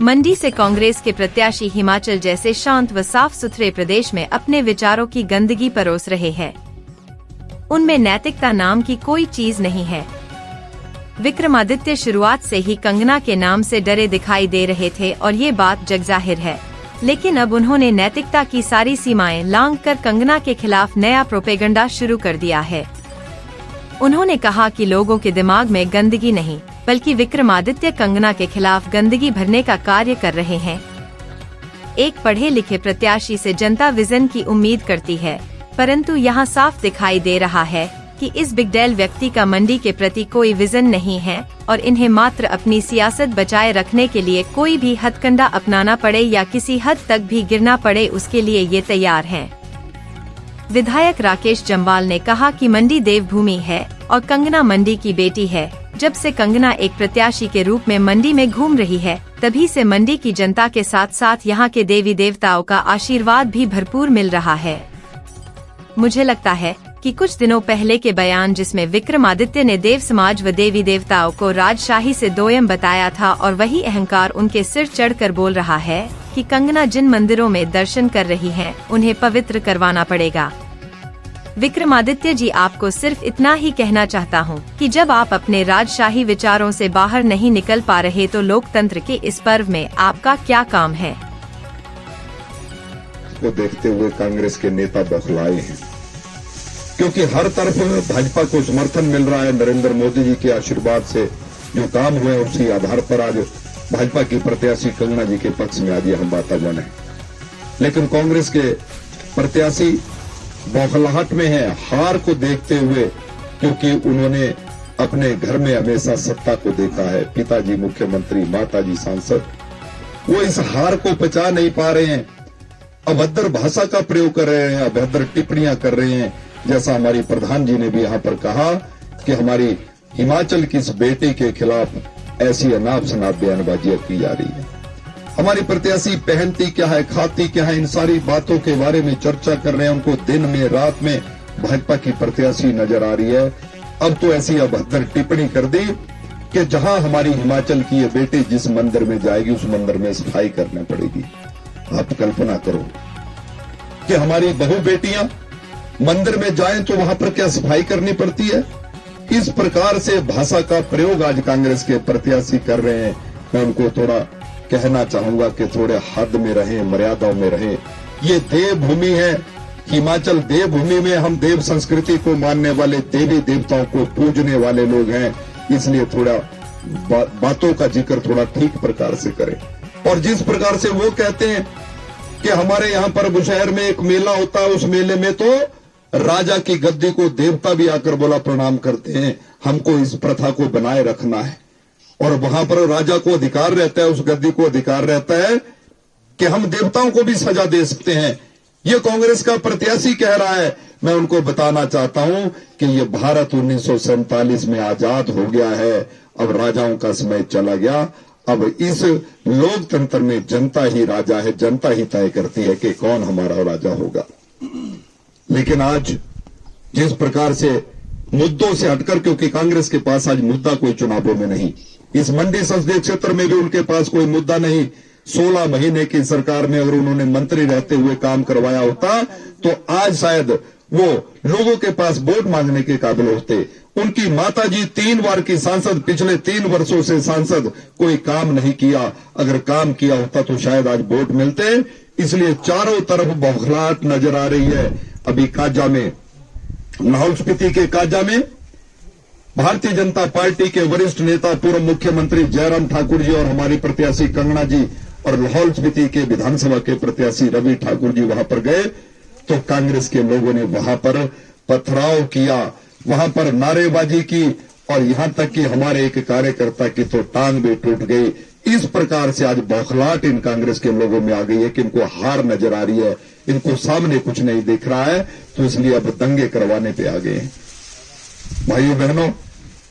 मंडी से कांग्रेस के प्रत्याशी हिमाचल जैसे शांत व साफ सुथरे प्रदेश में अपने विचारों की गंदगी परोस रहे हैं। उनमें नैतिकता नाम की कोई चीज नहीं है। विक्रमादित्य शुरुआत से ही कंगना के नाम से डरे दिखाई दे रहे थे और ये बात जगजाहिर है, लेकिन अब उन्होंने नैतिकता की सारी सीमाएं लांघकर कंगना के खिलाफ नया प्रोपेगेंडा शुरू कर दिया है। उन्होंने कहा कि लोगों के दिमाग में गंदगी नहीं, बल्कि विक्रमादित्य कंगना के खिलाफ गंदगी भरने का कार्य कर रहे हैं। एक पढ़े लिखे प्रत्याशी से जनता विजन की उम्मीद करती है, परंतु यहाँ साफ दिखाई दे रहा है कि इस बिगडेल व्यक्ति का मंडी के प्रति कोई विजन नहीं है और इन्हें मात्र अपनी सियासत बचाए रखने के लिए कोई भी हथकंडा अपनाना पड़े या किसी हद तक भी गिरना पड़े, उसके लिए ये तैयार हैं। विधायक राकेश जम्वाल ने कहा कि मंडी देवभूमि है और कंगना मंडी की बेटी है। जब से कंगना एक प्रत्याशी के रूप में मंडी में घूम रही है, तभी से मंडी की जनता के साथ साथ यहाँ के देवी देवताओं का आशीर्वाद भी भरपूर मिल रहा है। मुझे लगता है कि कुछ दिनों पहले के बयान जिसमें विक्रमादित्य ने देव समाज व देवी देवताओं को राजशाही से दोयम बताया था और वही अहंकार उनके सिर चढ़कर बोल रहा है कि कंगना जिन मंदिरों में दर्शन कर रही हैं, उन्हें पवित्र करवाना पड़ेगा। विक्रमादित्य जी, आपको सिर्फ इतना ही कहना चाहता हूँ कि जब आप अपने राजशाही विचारों से बाहर नहीं निकल पा रहे तो लोकतंत्र के इस पर्व में आपका क्या काम है। को देखते हुए कांग्रेस के नेता बौखलाए हैं, क्योंकि हर तरफ भाजपा को समर्थन मिल रहा है। नरेंद्र मोदी जी के आशीर्वाद से जो काम हुए उसी आधार पर आज भाजपा की प्रत्याशी कंगना जी के पक्ष में आज यह वातावरण है। लेकिन कांग्रेस के प्रत्याशी बौखलाहट में है, हार को देखते हुए, क्योंकि उन्होंने अपने घर में हमेशा सत्ता को देखा है। पिताजी मुख्यमंत्री, माताजी सांसद, वो इस हार को पचा नहीं पा रहे हैं। अभद्र भाषा का प्रयोग कर रहे हैं, अभद्र टिप्पणियां कर रहे हैं। जैसा हमारी प्रधान जी ने भी यहाँ पर कहा कि हमारी हिमाचल की इस बेटी के खिलाफ ऐसी अनाप शनाप बयानबाजियां की जा रही है। हमारी प्रत्याशी पहनती क्या है, खाती क्या है, इन सारी बातों के बारे में चर्चा कर रहे हैं। उनको दिन में रात में भाजपा की प्रत्याशी नजर आ रही है। अब तो ऐसी अभद्र टिप्पणी कर दी कि जहां हमारी हिमाचल की ये बेटी जिस मंदिर में जाएगी उस मंदिर में सफाई करनी पड़ेगी। आप कल्पना करो कि हमारी बहु बेटियां मंदिर में जाएं तो वहां पर क्या सफाई करनी पड़ती है। इस प्रकार से भाषा का प्रयोग आज कांग्रेस के प्रत्याशी कर रहे हैं। मैं उनको थोड़ा कहना चाहूंगा कि थोड़े हद में रहें, मर्यादाओं में रहें। ये देवभूमि है, हिमाचल देवभूमि में हम देव संस्कृति को मानने वाले, देवी देवताओं को पूजने वाले लोग हैं, इसलिए थोड़ा बातों का जिक्र थोड़ा ठीक प्रकार से करें। और जिस प्रकार से वो कहते हैं कि हमारे यहाँ पर बुशहर में एक मेला होता है, उस मेले में तो राजा की गद्दी को देवता भी आकर बोला प्रणाम करते हैं। हमको इस प्रथा को बनाए रखना है और वहां पर राजा को अधिकार रहता है, उस गद्दी को अधिकार रहता है कि हम देवताओं को भी सजा दे सकते हैं। ये कांग्रेस का प्रत्याशी कह रहा है। मैं उनको बताना चाहता हूं कि ये भारत 1947 में आजाद हो गया है। अब राजाओं का समय चला गया। अब इस लोकतंत्र में जनता ही राजा है, जनता ही तय करती है कि कौन हमारा राजा होगा। लेकिन आज जिस प्रकार से मुद्दों से हटकर, क्योंकि कांग्रेस के पास आज मुद्दा कोई चुनावों में नहीं, इस मंडी संसदीय क्षेत्र में भी उनके पास कोई मुद्दा नहीं। 16 महीने की सरकार में अगर उन्होंने मंत्री रहते हुए काम करवाया होता तो आज शायद वो लोगों के पास वोट मांगने के काबिल होते। उनकी माताजी 3 बार की सांसद, पिछले 3 वर्षों से सांसद, कोई काम नहीं किया। अगर काम किया होता तो शायद आज वोट मिलते। इसलिए चारों तरफ बौखलाहट नजर आ रही है। अभी काजा में, लाहौल स्पीति के काजा में भारतीय जनता पार्टी के वरिष्ठ नेता पूर्व मुख्यमंत्री जयराम ठाकुर जी और हमारी प्रत्याशी कंगना जी और लाहौल स्पीति के विधानसभा के प्रत्याशी रवि ठाकुर जी वहां पर गए तो कांग्रेस के लोगों ने वहां पर पथराव किया, वहां पर नारेबाजी की और यहां तक कि हमारे एक कार्यकर्ता की तो टांग भी टूट गई। इस प्रकार से आज बौखलाहट इन कांग्रेस के लोगों में आ गई है कि इनको हार नजर आ रही है, इनको सामने कुछ नहीं दिख रहा है, तो इसलिए अब दंगे करवाने पे आ गए हैं। भाइयों बहनों,